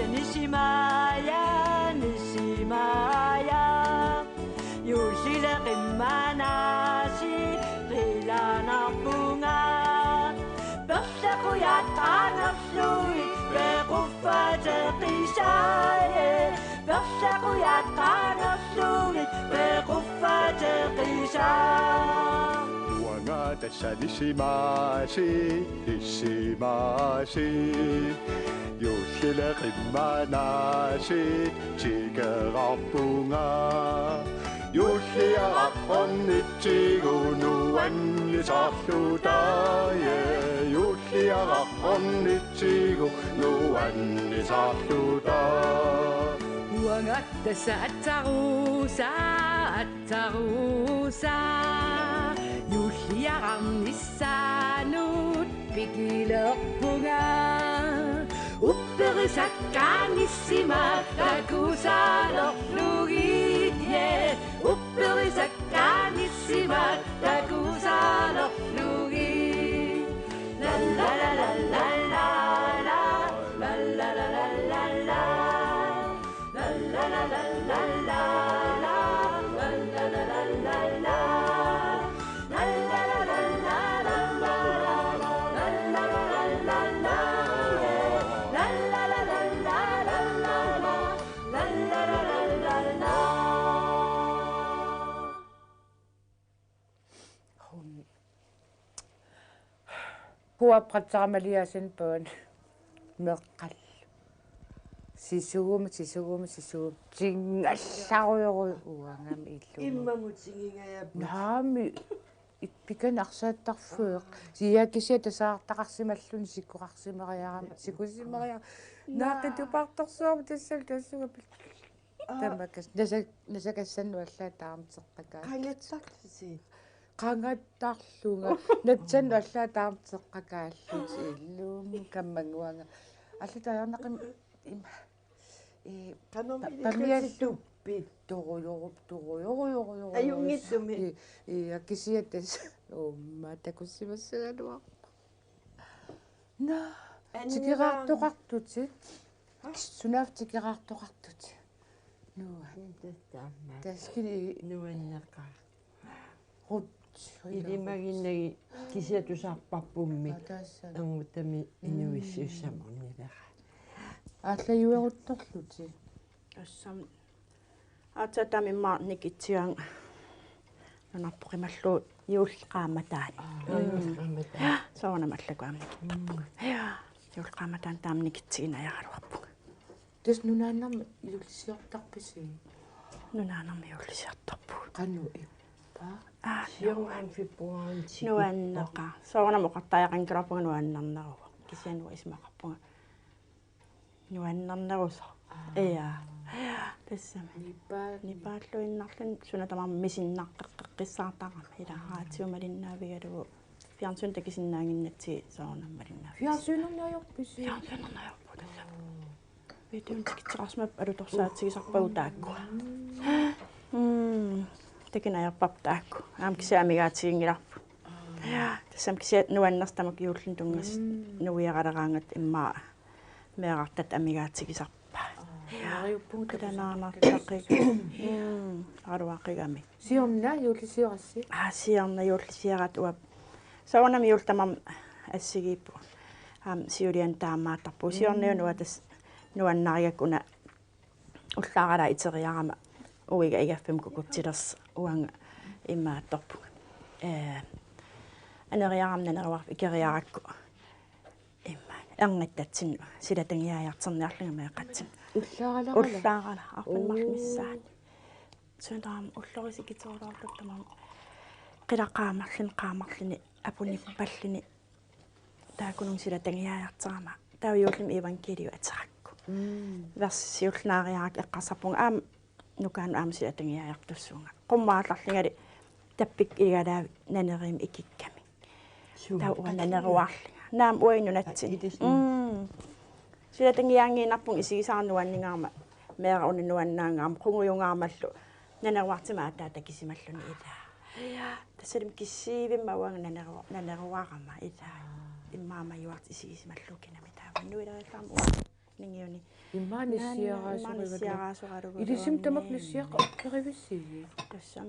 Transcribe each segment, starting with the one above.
Nisimaya, Nisimaya, Yusila Kimanasi, Rilana Bunga, Basta Kuyatana Flui, Berufa Terishaye, Basta Kuyatana Flui, Berufa Terishaye. Wangata Nisimasi, Nisimasi. Yusila Kimanasi, Tigarapunga. Yusia Onni Tigunu Saludaye. Yusia Onni Tigunu Saludaye. Wangata Atarusa, Atarusa. Yusia Nissanut, Pigilapunga. Upperisakkanissima takusalo flugidje. Upperisakkanissima takusalo flugid. La la la la la la la la la la la la la la la la la la la Puapratsaramaliasin børn meqqal sisuum tingallaruyoru uangam illu Immamutsingingaja. naami ippikanarsaattarfueq siakisia tasaartaqarsimalluni sikkuqarsimeriaram sikusimeriar naaqitupartorsuum tassasuga tamakas nasakassannu allaattaarmiteqqakaa Qangatsarlisi. qangattarlunga natsannu allaattaarmiteqqakaalluti illuum kammanguanga allutajarnaqim ima Kanomilituppi. Turuyoru. Ajungitsumi. Akisiatas umma takussimassagaluaq. Na. Tikiraartoqartuti. Sunaaf tikiraartoqartuti. Nua. Taskini Nuannaqa. rut. Ilimaginnagi kisiatusarparpummi. Angutami inuissiussamornilera. Aallayueruttorluti. Assam atatami maarnikitsiang nunarpoqimallu yuulqaamataani. Sawana mallakuamnikittarpug. Yuulqaamataan taamnikitsiginajaruarpug. Tes nunaannarma ilulisiortarpisi. Nunaanarmi yuullisiartarpug. Qannu ippa. Siungan februari. Nuannaqa. Sawana moqartaajaqankirarpuga nuannarnaruga. Kisianua ismaqarpuga. Nuannarnarusa. Iya. Tassama. Nipaalluinnarlun sunatama misinnaqqiqqissaartaqama ilaraatiumalinnaavigalugu fiarsun takisinnaanginnatsi saornammalinnaavig. Fiarsuunnernaajorpisi. Fiarsuunnernaajorpu tassama. Vitun tikitseqarsmap alutorsaatigisarpagu taakkua. Takinajarpap taakku. Aam kisiamigaatigingilarpu. Tassam kisiat nuannarstamak yuullun tungas nuiaqaleraangat immaa meeqartat amigaatigisarpa. Aruaqigami. Siorna yuullisiorassi. Siorna yuullisiarat uap. Sawanami yuultamam assigiippu. Siulian taamaattarpu. Siorna nuatas nuannariakuna ullaaqala iteriarama uiga igaffam kukutsilers uanga immaattorpu. Aneriaramna neruarp ikeriarakku. Angattatsin silatangiajarterniarlunga meeqatsin. Ullaaqala arpanmarmissaat. Suuntaram ullorisikitsorlaarluttamam qilaqaamarluni apunippalluni taakunung silatangiajarterama tauyuullum evangelio aterakku. Versiullnaariarak eqqarsarpunga aam nukaanu aam silatangiajartussuunga. Qummaallarlingali tappik igalaavi naneriim ikikkami. Tauwa naneruarli. Naam uinunatsin. Silatangiaangiinarpung isigisaarnuanningaarma meera ununuannaangaarma qunguyungaamallu naneruartimaa taatakisimalлуни илаа. Tassalim kissiivimma uanga naneruarama илаа. Immaama yuart isigisimallukkinami taavannuilerillaarma ningiuni иманиссиараасоригалу илисим тамаклиссиаqa перивиссиги тассам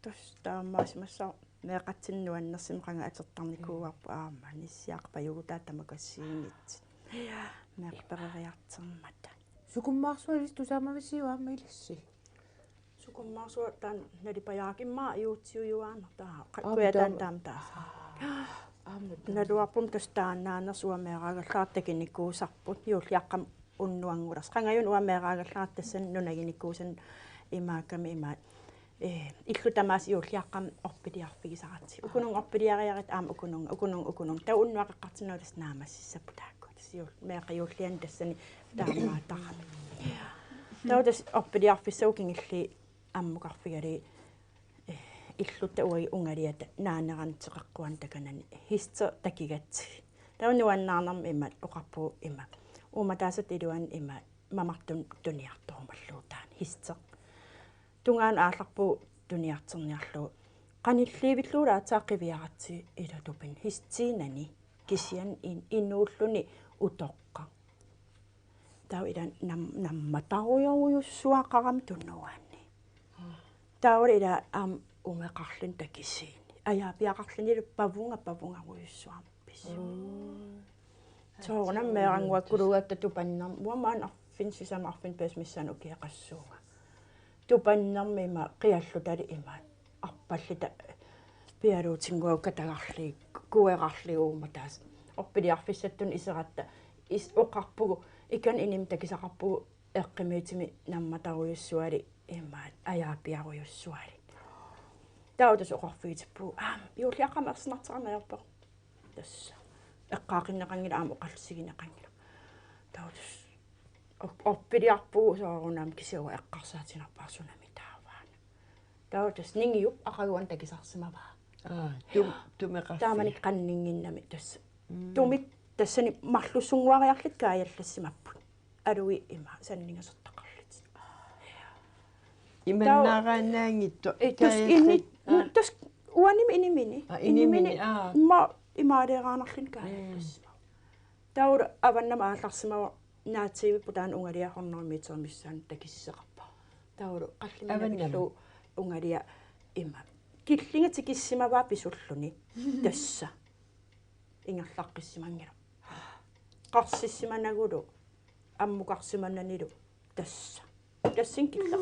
тас таамаасимасса меэқатсиннуаннерсимақанга атертарникууарпу аама ниссиақпа югутаа тамакассиингит меэқперериартермата сукуммаарсуалис тусаамависиуаама илисси сукуммаарсуа таан налипаяакиммаа юутиуюаанертаа қаттуятаан таамтааса налуарпум тастаанаанерс уамеэраагаллаартакиникуусарпут юуллиаққам уннуангулас қангаюн уамеэраагаллаат тассан нунагиникуусан имааками имаат иллутамаас юуллиаққам орпилиарфигисаратси укунун орпилиариарит аама укунун таа уннуақеққартинуулас наамассиссаппу таакку тасиул меэқиуллиан тассани таамаатарами таудас орпилиарфиссаукингилли аммукарфигали иллутта уи унгалиата наанерантеқарқуан таканани хисте такигатси таунуаннаарнарми имат оқарпу има уматаасат илуан има мамартун туниарторумаллуутаани хисте тунгаан аалларпу туниартерниарлу qanilliivillуula атааққивиаратси илатупин хистиинани кисиан инууллуни утоққа тау илан намматаруйоруйуссуақарам туннуаанни таула ила аам умеқарлун такисиини аяапиақарлунилу павунгаруйуссуарпис тоорнам меэрангуаккулугаатта тупаннар муамаан арфин сисама арфин песмиссану киақассуунга тупаннармима қиаллутали имаат арпаллита пиалуутингуакка тагарли куерарлиуuma таас орпилиарфиссаттун исератта ис оқарпугу икан иним такисақарпугу эққимиитими намматаруйуссуали имаат аяапиаруйуссуали таудас оқарфигитиппу юуллиаққамерснартарамаерпо тасса эққаақиннеқангила аама оқалсигинеқангила таудас орпилиарпугу соорунам кисиуа эққарсаатинарпаарсунами тааваана таудас нингиуп ақагуан такисарсимаваа тумеқарси тааманик қаннингиннами тасса тумит тассани марлуссунгуариарлит кааярлассимаппут алуи има саннингасертақарлит иманнаарааннаангитто тас инни тас уаними инимини ма имаалераанарлин кааярлассима таура аваннама аалларсимава наатсивиппу таан унгалиахорнермиитермиссаан такиссеқарпа таура қаллиминавиллу унгалиа има киллингати киссимаваа писуллуни тасса ингерлаққиссимангила қарсиссиманагулу аммукарсиманнанилу тасса тассин киллаа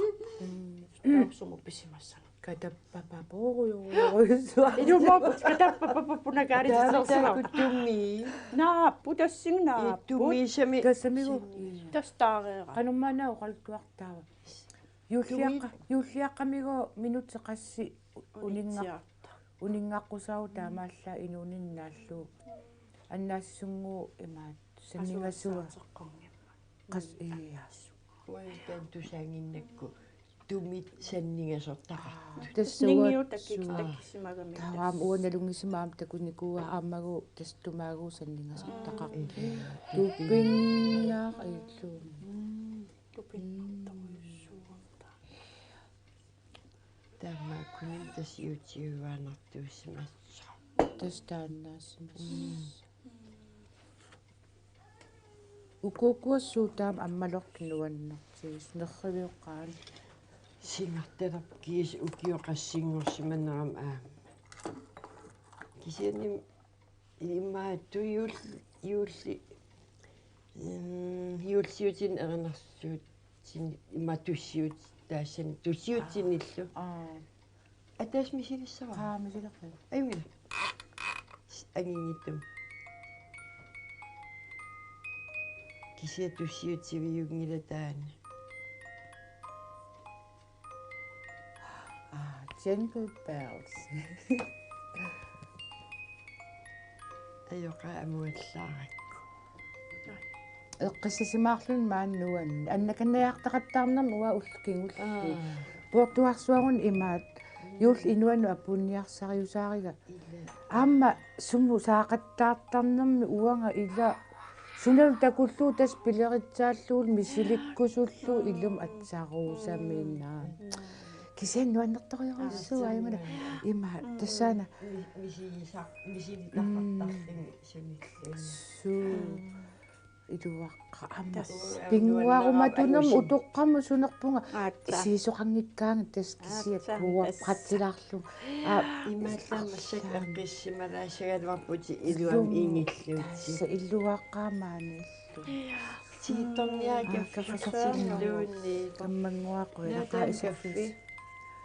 таапсуму писимассана катаппапапоруйоруйуссуа илумаапут катаппапаппунакаарисисерсуа кутумми нааппу тассиннаа туммисами тассамигу тастаареера канумманаа оқалтуартаава юуллиаққамигу минутеқасси унингаққусау таамаалла инууниннааллу аннаассунгу имаат саннигасуа қас иас уайтан тусаангиннакку тумит саннигасортақарту тассуниу таккисимагами таам уаналунгисимаам такуникуа аамагу тастумаагу саннигасортақарту туппиннаа иллуу тупиннартамуйуссууамта тамма куним тасиутиуаанартуусимассаа тастаанаасимас укукуассуу таам аммалоққинуаннартигис нерривиоққаан сингарталап киис укиоқассингорсиманерам кисианим имаа юулли юулсиутин эрнарсуут син иматуссиут таассани туссиутиниллу атаас мисилиссава мисилерфа аюмила агингиттум кисиа туссиутсивиугнила таана Jingle bells. Ayoqa amuallaarakku. Eqqissisimaarlun maannuan annakannayartaqattaarnam uwa ullkingulli. Puortuarsuarun imaat yuul inuanu apunniarsariusaariga. Aamma summu saaqattaartarnermi uanga ila sunal takullu tas pileritsaalluu misilikkusullu illum atsaaruusamiinaa. Kisen nuannertoriorissua imana ima tassana Misilitartartarlini sunillu. Su iluaqqa amma Tas pinguarumatunam utoqqamu sunerpunga Аатса. isiisuqanngikkaanga taskisiat Аатса, puuа тас. qatsilаарlu имааллаамассак эққиссималаасагалуарпути илуам ингиллуутси са илluaqqaamaanиллу тиитторниаги каффасорсиллуунни каммангуаққу илақаа исерфис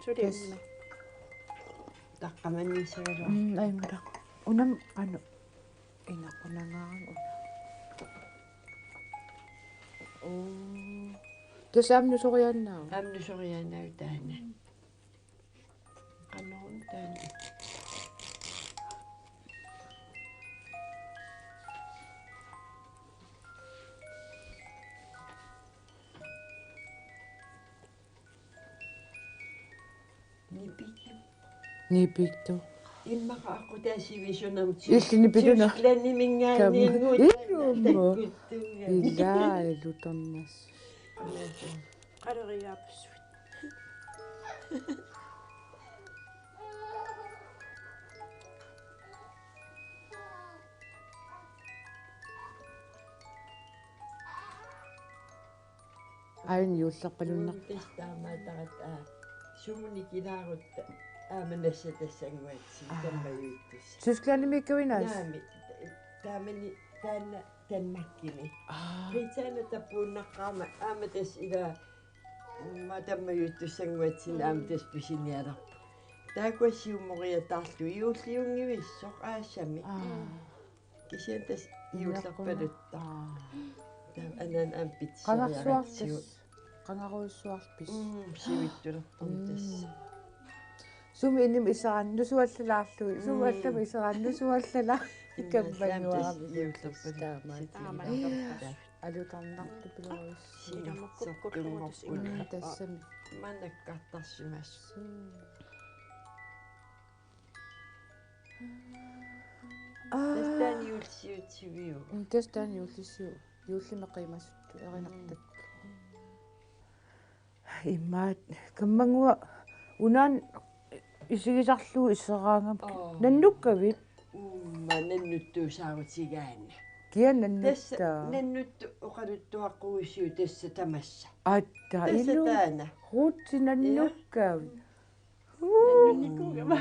Сулимма. таққаманниисагалуар аймара унам ану инақунангааран тасаамну сорианнаа амнусорианау таана qannerun taana нипитту иммаqa aqutaasivisunam иллини пилуна ланнимингаанниангуут илуммо илаа илуторнас Qaleriaapsut. айн юуллерпалуннар тестаамаатарат сумуни килаарутта ааманасса тассангуатси таммаюиттус сускланимиккавинаас наами таамани таанна танмаккини ритаана таппууннаққаама ааматас ила матаммаюиттуссангуатсина ааматас писиниаларпу таакуассиуммориатаарлу иуллиунгивиссоқ аассами кисиантас иуллерпалутта анан ампитсиариаратсиу qangaruissuarpis сивиттулерпун тасса sumi innim iseraannussuallalaarlu sumi allama iseraannussuallala ikkammanuarami иуллерпалут алутарнарту пилорис Silamakukkulluutus inga. тассами манаккартарсимас тастаани юлсиутсивиу тастаан юуллиссуу юуллимеқимассутту эринартак иммаат каммангуа унаан исигисарлуу иссераангам наннуккавит маннуттуусаарутигаана киа тасса наннутта наннутту оқалуттуаққуиссуу тасса тамасса атта тасса илу таана руутси наннуккави Nannikuugama.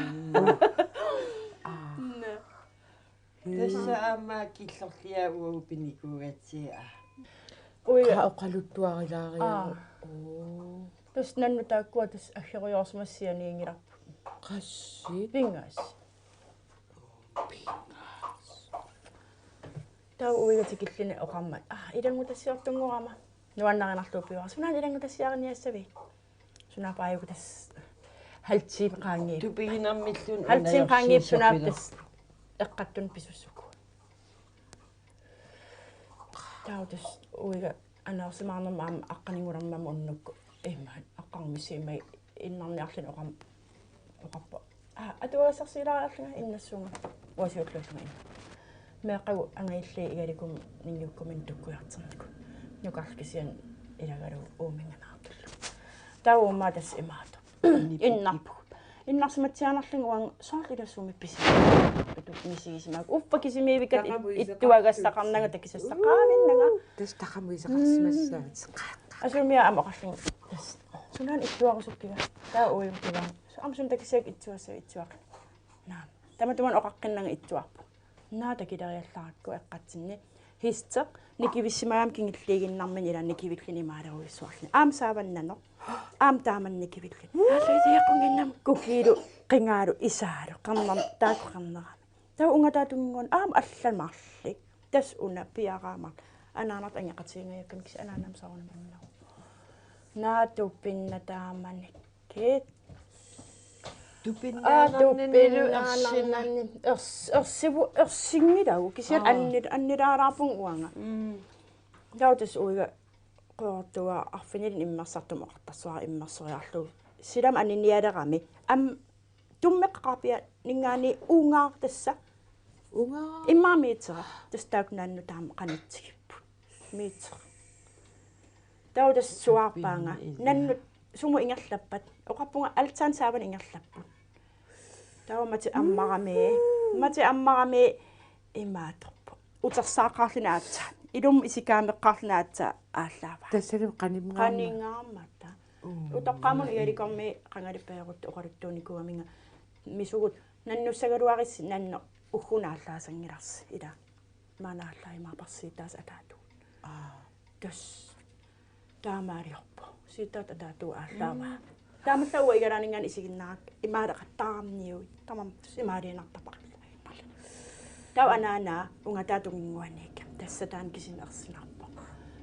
тасса аамаа киллорлиа уупиникуугатсиа Uiga. оқалуттуарилаариа Tus nannu taakkua tus aggioriorsumassianiingilarpu. qassит Pingaas. Tau uiga tikillini oqammat. Ilangutassiortunngorama. Nuannaqinarluuppiuara. Sunaan ilangutassiariniassavi. Sunaa paayugu tas haltsiim qaangiip. тупигинармиллун Haltsiim qaangiip sunaa tas eqqattun pisussuku. Tau tus uiga anersimaarnerma aam aqqaningulormama unnukku. Иммаан аққармисимай иннарниарлин оқаппа атуасарсилаариарлунга иннассуунга уасиутлууллунга ин меқагу ангаилли игаликум нингуккумин туккуяртернику нукарлкисиан илагалу ууминганаартуллу тауумма тас имаату иннарпу иннарсиматсианерлун уан соорлилассууми писи туту мисигисимаак уффакисимиивикат иттуагассақарнага такисассақаавиннага тас тахамуисақарсимассаат асумиа амоқарлун sunaan ittuarusukkiga taa uimkiga amsun takisiak itsuassa itsuaq naa tamatuman oqaqqinnaga itsuarpu naa takileriallarakku eqqatsinni histeq nikivissimaam kingilliiginnarmin ila nikivillini maaleruissuarlini aam saavannano aam taamannikivillini аллииаққунгиннам кукиилу қингааlu isaalu qarnar taaqqarnerami taa ungataatunguun aam алламарлик тас уна пиараамар анаанарт ангеқатиингаяккам кис анаанам саарунаманнаа наатуппинна тааманик кит тупиннаанернинни ерсингилагу кисиат аннилаараарпун уанга таутас уига qoortuga arfinilin immersartum oqartarsuara immersoriarlu silam aninialerami am tummeqqarpia ningaani uungaar tassa ungaa immaamiitera tastaaknaannu taam qanitsigippu miitera tautas suarpaanga nannu sumu ingerlappat oqarpunga altsaan saavan ingerlapput tawamati ammarami imaaterpu utersaaqaarlina aatsaan ilum isikaameqqarnaatsa ааллаава тассалу канимгаа qaniingaarmatta utaqaamun igalikormi qangalipeerut oqaluttuunikуаминга мисугут наннуссагалуарисси нанно уггунааллаасангиларси ила манааллаимаапарсиитаас атаату тас таамаалиорпо сиитаат атаату ааллаава таамаллауа игалаанингани исигиннаак имаалеқаттаарниуи тамам имаалиинартапақилла тау анаана унгатаатунгингуаниикка тассатаан кисинерсинарпо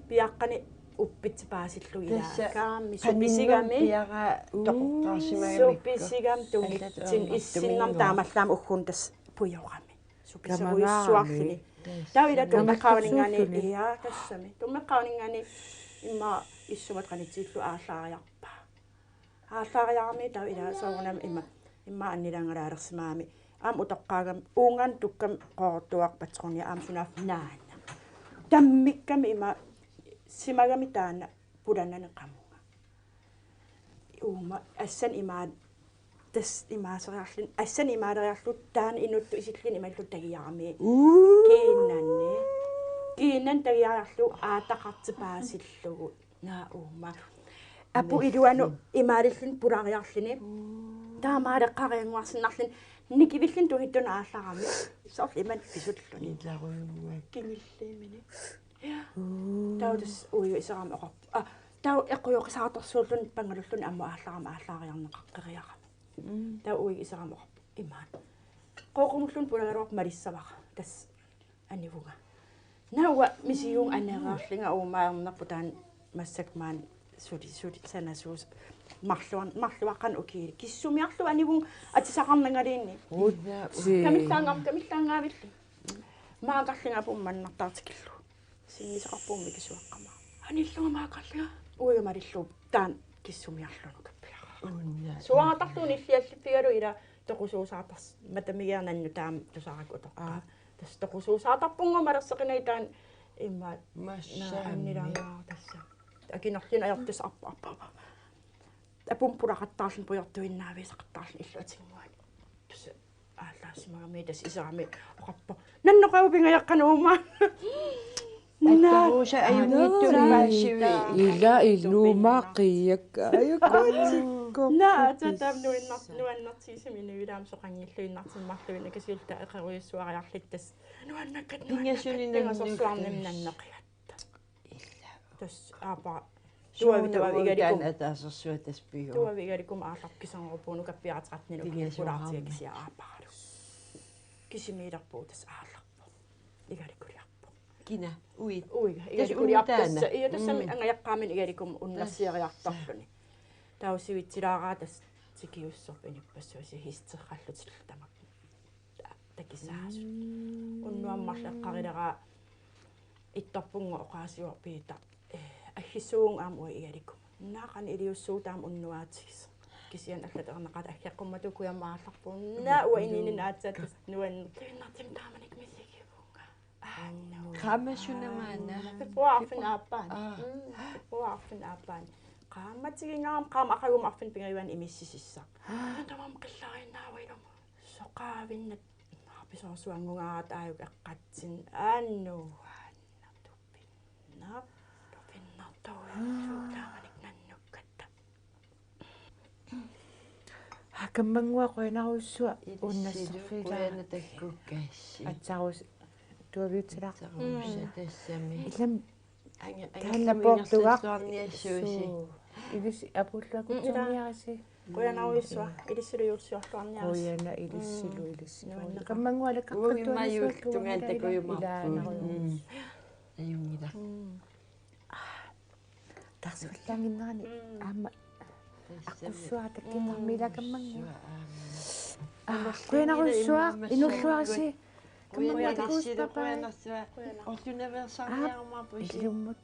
пиаққани уппитсипаасиллу илаакаамми суписигами пиара тоққарсимагами суписигам тунгитсин иссиннам таамаллаама уггун тас пуйорами суписеруиссуарлини тау ила туммеққавнингани иа тассами туммеққавнингани имма иссумат канитсиллу ааллаариарпа ааллаариарми тау ила соорнам имма аннилангалаалерсимаами аам утоққаагам уungан туккам qoortuaq patsornia aam sunaaf naana tammikkami ima simagami taana pulanane qamunga uuma assan imaa tas imaaseriarlin assan imaaderiarlu taana inuttu isillin imallu tagiarami kiinnan tagiarlu aataqartipaasillugu naa uuma apu iluanu imaalillin pulariarlini taamaaleqqarianguarsinnarlin nikivillin tuhittuna aallarami sorliman pisulluni иларуйугуак kingillimini tautus uyu isaram oqap tau eqquyoqisaatorsuullun pangalullun ammu aallarama aallaariarneqaqqeriarami tau uyu isaram oqap imaan qoqumullun punagaruaq malissavaqa tas anivunga nawa misiyung aneeraarlinga uumaarnerputaan massakmaan sudi sanasuus marluaqan ukiili kissumiarlu anivung atisaqarnangaliinni kamillangaavilli maaqarlinga pummannartaartikillu singisaqarpuummi kisuaqqama anilluga maaqarlinga uigamalillu taan kissumiarlunu kappiara suaqatarluun illiallippigalu ila toqusuusaatars matamigiarnannu taam tusaarak utorpaa tas toqusuusaatarpunga malerseqinai taan imma annilangaa tassa akinerlin ajortus appa apumpulaqattaarlun pujortuinnaaviisaqattaarlun illuatinguani tus ааллаассимагами тас исерами оқарпо нанноқаупингаяққануума аттарууса аюнгиттулмаасиви ила илуумаа қиякка аюкуатикко наа татам нуаннартисими нуилаам соқангиллуиннартиммарлуина касиулта эқаруйуссуариарлиттас нуаннаккат нуаннаккасорлаарнимнаннеқиатта тас аапа туавитавигали атаасерсуа таспиу туавигаликум аалларкисангорпууну каппиаратеқатнину кулаартига кисиа аапаару кисимииларпуу тас аалларпу игаликулиарпу кина уи игаликулиартасса иа тассами ангаяққаамин игаликум уннерсиариартарлуни таусивитсилаараа тас тикиуссорпини пассуаси хистерраллутил тамак такисаасу уннуаммарлеққарилераа итторпунго оқаасиуарпиита аггисуун аамуи игаликум наақани илиуссуутаам уннуаатигис кисиан аллатернеқат аггиаққуммату куямаалларпуун наа уининин аатсаатас нуан тиннартим тааманик мисигивунга камасунамаана пуарфин ааппаан qaammatигингаам qaam aqagum arfin pingaruan imissiссаа тамам qillariinnaawilum soqaавиннат арписоорсуангунгаат ааюк эққатсин ааннууааннартуппинна топиннартауи наннуккатта акаммангуа qoinaruussua unnassерфилаа таккуккаасси атсарус туавиутсилаа тассами илам таннапортугаарлиассууси илис апуллакутсиниараси qoinaruussua илиссилуйурсиорлуарниарас ояна илиссилу каммангуа уимаюултунгаан такуйумарпу аюнгила тарсуллангиннерани аама аққуссуа таккиннармила каммангуа qoinaruussua инурлуараси каммангуа такуспапаа ордуневерсаарниармарпу илуммут